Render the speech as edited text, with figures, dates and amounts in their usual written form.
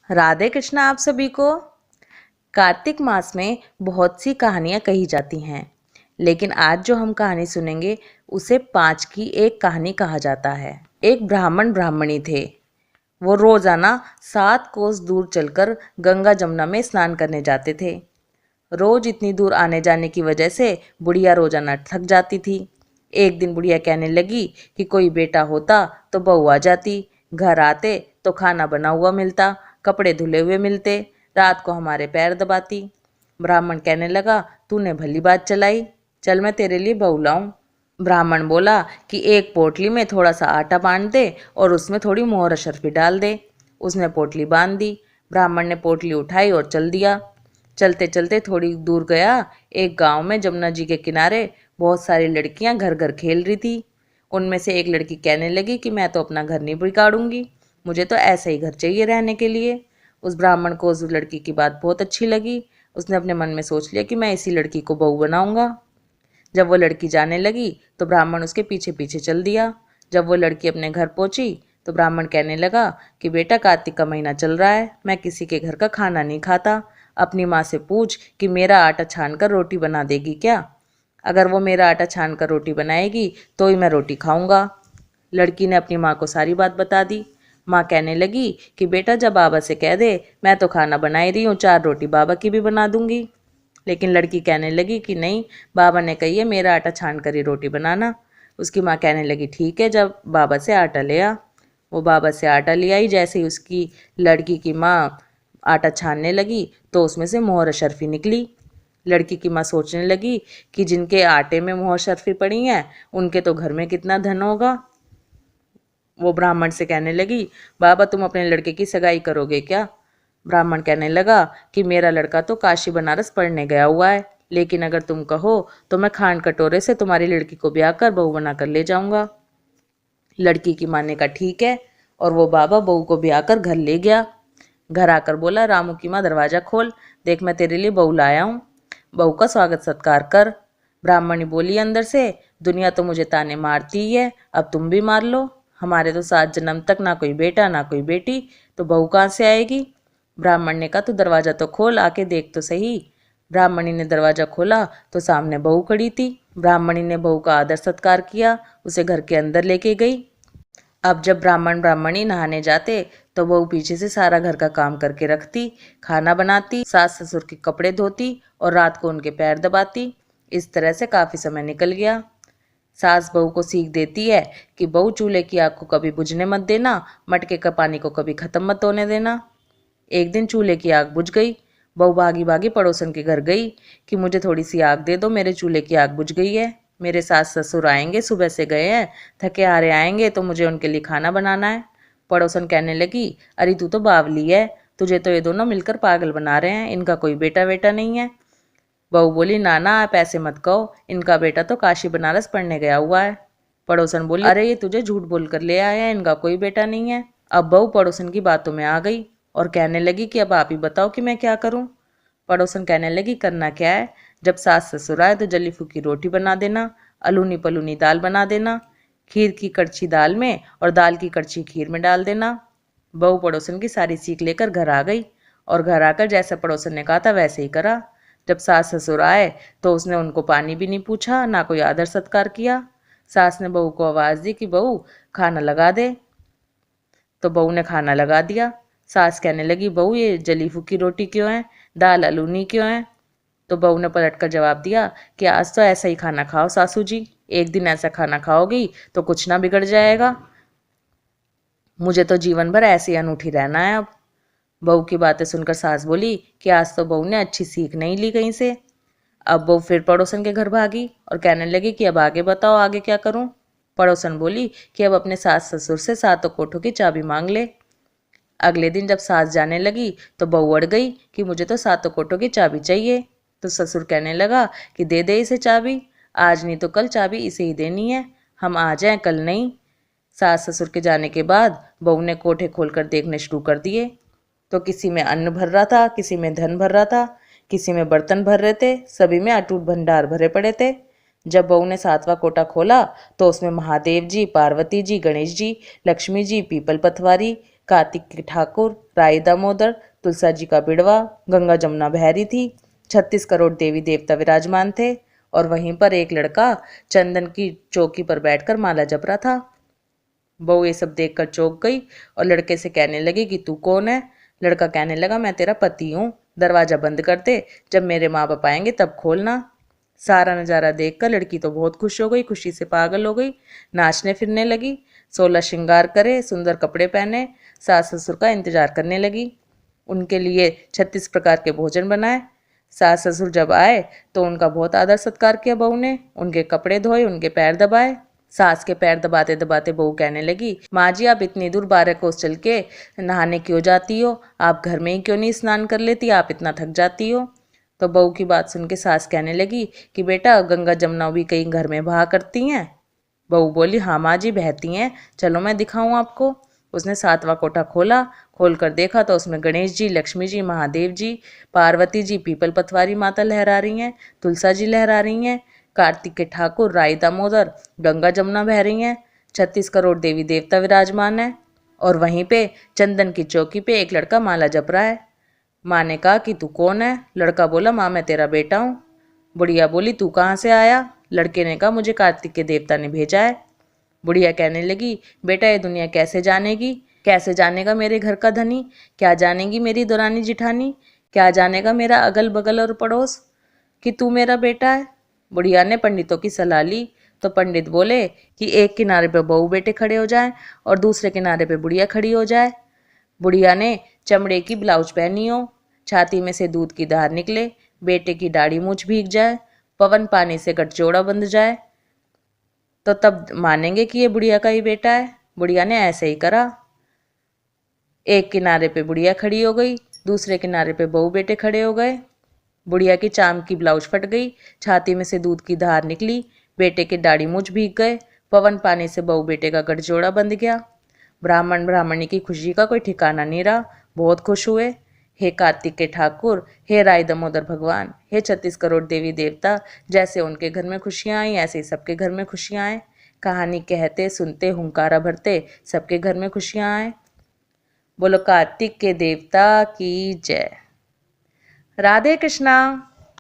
राधे कृष्णा आप सभी को। कार्तिक मास में बहुत सी कहानियाँ कही जाती हैं, लेकिन आज जो हम कहानी सुनेंगे उसे 5 की एक कहानी कहा जाता है। एक ब्राह्मण ब्राह्मणी थे। वो रोजाना 7 कोस दूर चलकर गंगा जमुना में स्नान करने जाते थे। रोज इतनी दूर आने जाने की वजह से बुढ़िया रोजाना थक जाती थी। एक दिन बुढ़िया कहने लगी कि कोई बेटा होता तो बहू आ जाती, घर आते तो खाना बना हुआ मिलता, कपड़े धुले हुए मिलते, रात को हमारे पैर दबाती। ब्राह्मण कहने लगा, तूने भली बात चलाई, चल मैं तेरे लिए बहू लाऊं। ब्राह्मण बोला कि एक पोटली में थोड़ा सा आटा बांध दे और उसमें थोड़ी मोहर अशरफी डाल दे। उसने पोटली बांध दी। ब्राह्मण ने पोटली उठाई और चल दिया। चलते चलते थोड़ी दूर गया। एक गांव में जमुना जी के किनारे बहुत सारी लड़कियां घर घर खेल रही थी। उनमें से एक लड़की कहने लगी कि मैं तो अपना घर नहीं बिगाड़ूंगी, मुझे तो ऐसा ही घर चाहिए रहने के लिए। उस ब्राह्मण को उस लड़की की बात बहुत अच्छी लगी। उसने अपने मन में सोच लिया कि मैं इसी लड़की को बहू बनाऊंगा। जब वो लड़की जाने लगी तो ब्राह्मण उसके पीछे पीछे चल दिया। जब वो लड़की अपने घर पहुंची तो ब्राह्मण कहने लगा कि बेटा, कार्तिक का महीना चल रहा है, मैं किसी के घर का खाना नहीं खाता। अपनी माँ से पूछ कि मेरा आटा छान कर रोटी बना देगी क्या। अगर वो मेरा आटा छान कर रोटी बनाएगी तो ही मैं रोटी खाऊंगा। लड़की ने अपनी माँ को सारी बात बता दी। माँ कहने लगी कि बेटा, जब बाबा से कह दे, मैं तो खाना बना ही रही हूँ, 4 रोटी बाबा की भी बना दूंगी। लेकिन लड़की कहने लगी कि नहीं, बाबा ने कही है मेरा आटा छान कर ही रोटी बनाना। उसकी माँ कहने लगी ठीक है, जब बाबा से आटा ले आ। वो बाबा से आटा ले आई। जैसे ही उसकी लड़की की माँ आटा छानने लगी तो उसमें से मोहर अशरफी निकली। लड़की की माँ सोचने लगी कि जिनके आटे में मोहर अशरफी पड़ी है उनके तो घर में कितना धन होगा। वो ब्राह्मण से कहने लगी, बाबा तुम अपने लड़के की सगाई करोगे क्या। ब्राह्मण कहने लगा कि मेरा लड़का तो काशी बनारस पढ़ने गया हुआ है, लेकिन अगर तुम कहो तो मैं खान कटोरे से तुम्हारी लड़की को ब्याह कर बहू बना कर ले जाऊंगा। लड़की की माँ ने कहा ठीक है, और वो बाबा बहू को ब्याह कर घर ले गया। घर आकर बोला, रामू की माँ दरवाजा खोल, देख मैं तेरे लिए बहू लाया हूँ, बहू का स्वागत सत्कार कर। ब्राह्मणी बोली अंदर से, दुनिया तो मुझे ताने मारती ही है, अब तुम भी मार लो। हमारे तो 7 जन्म तक ना कोई बेटा ना कोई बेटी, तो बहू कहाँ से आएगी। ब्राह्मण ने कहा तू दरवाजा तो खोल, आके देख तो सही। ब्राह्मणी ने दरवाजा खोला तो सामने बहू खड़ी थी। ब्राह्मणी ने बहू का आदर सत्कार किया, उसे घर के अंदर लेके गई। अब जब ब्राह्मण ब्राह्मणी नहाने जाते तो बहू पीछे से सारा घर का काम करके रखती, खाना बनाती, सास ससुर के कपड़े धोती और रात को उनके पैर दबाती। इस तरह से काफी समय निकल गया। सास बहू को सीख देती है कि बहू, चूल्हे की आग को कभी बुझने मत देना, मटके का पानी को कभी खत्म मत होने देना। एक दिन चूल्हे की आग बुझ गई। बहू भागी भागी पड़ोसन के घर गई कि मुझे थोड़ी सी आग दे दो, मेरे चूल्हे की आग बुझ गई है। मेरे सास ससुर आएंगे, सुबह से गए हैं, थके हारे आएंगे तो मुझे उनके लिए खाना बनाना है। पड़ोसन कहने लगी, अरे तू तो बावली है, तुझे तो ये दोनों मिलकर पागल बना रहे हैं, इनका कोई बेटा बेटा नहीं है। बहू बोली, नाना आप ऐसे मत कहो, इनका बेटा तो काशी बनारस पढ़ने गया हुआ है। पड़ोसन बोली, अरे ये तुझे झूठ बोल कर ले आया है, इनका कोई बेटा नहीं है। अब बहू पड़ोसन की बातों में आ गई और कहने लगी कि अब आप ही बताओ कि मैं क्या करूं। पड़ोसन कहने लगी, करना क्या है, जब सास ससुर आए तो जली फूकी रोटी बना देना, अलूनी पलूनी दाल बना देना, खीर की कड़छी दाल में और दाल की कड़छी खीर में डाल देना। बहू पड़ोसन की सारी सीख लेकर घर आ गई और घर आकर जैसा पड़ोसन ने कहा था वैसे ही करा। जब सास ससुर आए तो उसने उनको पानी भी नहीं पूछा, ना कोई आदर सत्कार किया। सास ने बहू को आवाज दी कि बहू खाना लगा दे, तो बहू ने खाना लगा दिया। सास कहने लगी, बहू ये जली फूकी रोटी क्यों है, दाल अलूनी क्यों है। तो बहू ने पलट कर जवाब दिया कि आज तो ऐसा ही खाना खाओ सासू जी, एक दिन ऐसा खाना खाओगी तो कुछ ना बिगड़ जाएगा, मुझे तो जीवन भर ऐसे ही अनूठी रहना है। अब बहू की बातें सुनकर सास बोली कि आज तो बहू ने अच्छी सीख नहीं ली कहीं से। अब बहू फिर पड़ोसन के घर भागी और कहने लगी कि अब आगे बताओ, आगे क्या करूं। पड़ोसन बोली कि अब अपने सास ससुर से 7 कोठों की चाबी मांग ले। अगले दिन जब सास जाने लगी तो बहू अड़ गई कि मुझे तो 7 कोठों की चाबी चाहिए। तो ससुर कहने लगा कि दे दे इसे चाबी, आज नहीं तो कल चाबी इसे ही देनी है, हम आ जाएं कल नहीं। सास ससुर के जाने के बाद बहू ने कोठे खोलकर देखने शुरू कर दिए तो किसी में अन्न भर रहा था, किसी में धन भर रहा था, किसी में बर्तन भर रहे थे, सभी में अटूट भंडार भरे पड़े थे। जब बहू ने 7वां कोटा खोला तो उसमें महादेव जी, पार्वती जी, गणेश जी, लक्ष्मी जी, पीपल पथवारी, कार्तिक के ठाकुर, राई दामोदर, तुलसा जी का बिड़वा, गंगा जमुना बहरी थी, 36 करोड़ देवी देवता विराजमान थे और वहीं पर एक लड़का चंदन की चौकी पर बैठकर माला जप रहा था। बहू ये सब देखकर चौंक गई और लड़के से कहने लगी कि तू कौन है। लड़का कहने लगा, मैं तेरा पति हूँ, दरवाजा बंद कर दे, जब मेरे माँ बाप आएंगे तब खोलना। सारा नज़ारा देखकर लड़की तो बहुत खुश हो गई, खुशी से पागल हो गई, नाचने फिरने लगी, 16 श्रृंगार करे, सुंदर कपड़े पहने, सास ससुर का इंतजार करने लगी। उनके लिए 36 प्रकार के भोजन बनाए। सास ससुर जब आए तो उनका बहुत आदर सत्कार किया बहू ने, उनके कपड़े धोए, उनके पैर दबाए। सास के पैर दबाते दबाते बहू कहने लगी, माँ जी आप इतनी दूर 12 कोस चल के नहाने क्यों जाती हो, आप घर में ही क्यों नहीं स्नान कर लेती, आप इतना थक जाती हो। तो बहू की बात सुन के सास कहने लगी कि बेटा गंगा जमुना भी कहीं घर में बहा करती हैं। बहू बोली, हाँ माँ जी बहती हैं, चलो मैं दिखाऊं आपको। उसने 7वां कोठा खोला, खोल कर देखा तो उसमें गणेश जी, लक्ष्मी जी, महादेव जी, पार्वती जी पीपल पतवारी माता लहरा रही हैं, तुलसा जी लहरा रही हैं, कार्तिक के ठाकुर, राई दामोदर, गंगा जमुना बह रही हैं, 36 करोड़ देवी देवता विराजमान है और वहीं पे चंदन की चौकी पे एक लड़का माला जप रहा है। माँ ने कहा कि तू कौन है। लड़का बोला, माँ मैं तेरा बेटा हूँ। बुढ़िया बोली, तू कहाँ से आया। लड़के ने कहा, मुझे कार्तिक के देवता ने भेजा है। बुढ़िया कहने लगी, बेटा ये दुनिया कैसे जानेगी, कैसे जानेगा मेरे घर का धनी, क्या जानेगी मेरी दौरानी जिठानी, क्या जानेगा मेरा अगल बगल और पड़ोस कि तू मेरा बेटा है। बुढ़िया ने पंडितों की सलाह ली तो पंडित बोले कि एक किनारे पे बहू बेटे खड़े हो जाएं और दूसरे किनारे पे बुढ़िया खड़ी हो जाए। बुढ़िया ने चमड़े की ब्लाउज पहनी हो, छाती में से दूध की धार निकले, बेटे की दाढ़ी मूछ भीग जाए, पवन पानी से गठजोड़ा बंध जाए, तो तब मानेंगे कि ये बुढ़िया का ही बेटा है। बुढ़िया ने ऐसे ही करा। एक किनारे पे बुढ़िया खड़ी हो गई, दूसरे किनारे पे बहू बेटे खड़े हो गए। बुढ़िया की चाम की ब्लाउज फट गई, छाती में से दूध की धार निकली, बेटे के दाढ़ी मूछ भीग गए, पवन पानी से बहू बेटे का गठजोड़ा बंध गया। ब्राह्मण ब्राह्मणी की खुशी का कोई ठिकाना नहीं रहा, बहुत खुश हुए। हे कार्तिक के ठाकुर, हे राय दामोदर भगवान, हे 36 करोड़ देवी देवता, जैसे उनके घर में खुशियाँ आई ऐसे ही सबके घर में खुशियाँ आए। कहानी कहते सुनते हुंकारा भरते सबके घर में खुशियाँ आए। बोलो कार्तिक के देवता की जय। राधे कृष्णा।